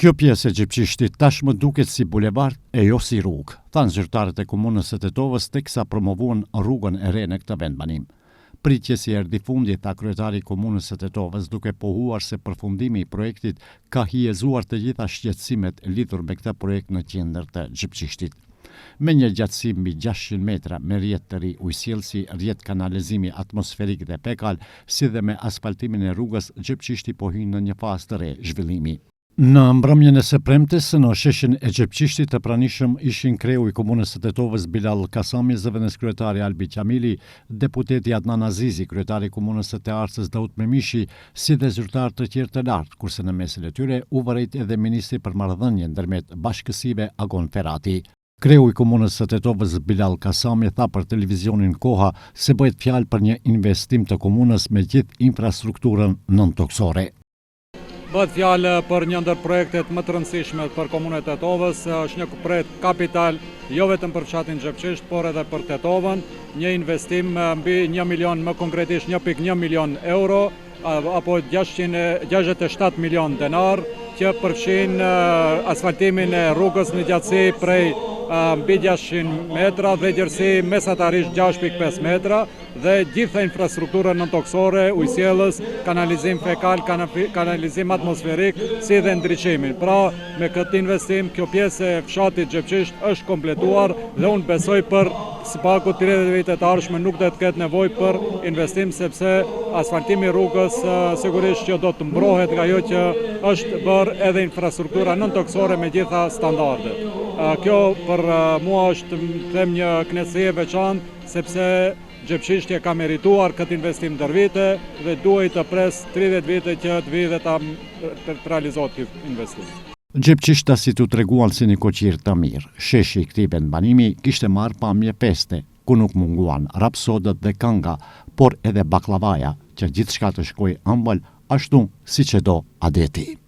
Kjo pjesë e Gjepçishtit tashmë duket si bulevard e jo si rrugë, thanë zyrtarët e komunës së Tetovës teksa promovuan rrugën e re në këtë vendbanim. Pritje si erdhi fundi, tha kryetari i komunës së Tetovës, duke pohuar se përfundimi i projektit ka hijezuar të gjitha shqetësimet lidhur me këtë projekt në qendër të Gjepçishtit. Me një gjatësi mbi 600 metra me rrjet të ri ujësjellsi, rrjet kanalizimi atmosferik dhe pekal, si dhe me asfaltimin e rrugës, Gjepçishti po hyn në një fazë të re zhvillimi. Në mbrëmjen e së premtes, në sheshin e Gjepçishtit të pranishëm ishin kreu i komunës së Tetovës Bilal Kasami, zëvendës kryetari Albi Qamili, deputeti Adnan Azizi, kryetari i komunës së Tearsës Daut Memishi, si dhe zyrtarë të tjerë të lartë, kurse në mesin e tyre u vërejt edhe ministri për marrëdhënie ndërmjet bashkësive Agon Ferati. Kreu i komunës së Tetovës Bilal Kasami tha për televizionin Koha se bëhet fjalë për një investim të komunës me gjithë infrastrukturën nëntoksore. Bëhet fjalë për një ndër projektet më të rëndësishme për komunën e Tetovës, është një projekt kapital jo vetëm për fshatin Gjepçisht, por edhe për Tetovën, një investim mbi 1 milion, më konkretisht 1.1 milion euro, apo 667 milion denar, që përfshin asfaltimin e rrugës në gjatësi prej mbi 600 metra dhe gjerësi mesatarisht 6.5 metra dhe gjitha infrastrukturën nëntoksore, ujësjellës, kanalizim fekal, kanalizim atmosferik, si dhe ndriçimin. Pra, me këtë investim, kjo pjesë e fshatit Gjepçisht është kompletuar dhe unë besoj për sipaku 30 vite të ardhshme nuk do të ketë nevojë për investim, sepse asfaltimi i rrugës sigurisht që do të mbrohet nga ajo që është bërë edhe infrastruktura nëntoksore me gjitha standardet. Kjo për mua është them një kënaqësi e veçantë, sepse Gjepçishti ka merituar këtë investim ndër vite dhe duhet të pres 30 vite që të vijë dhe të realizohet ky investim. Gjepçishtasi u treguan si një koqir të mirë. Sheshi i këtij vendbanimi kishte marrë pamje peste, ku nuk munguan rapsodët dhe kanga, por edhe baklavaja, që gjithçka të shkojë ëmbël ashtu siç e do adeti.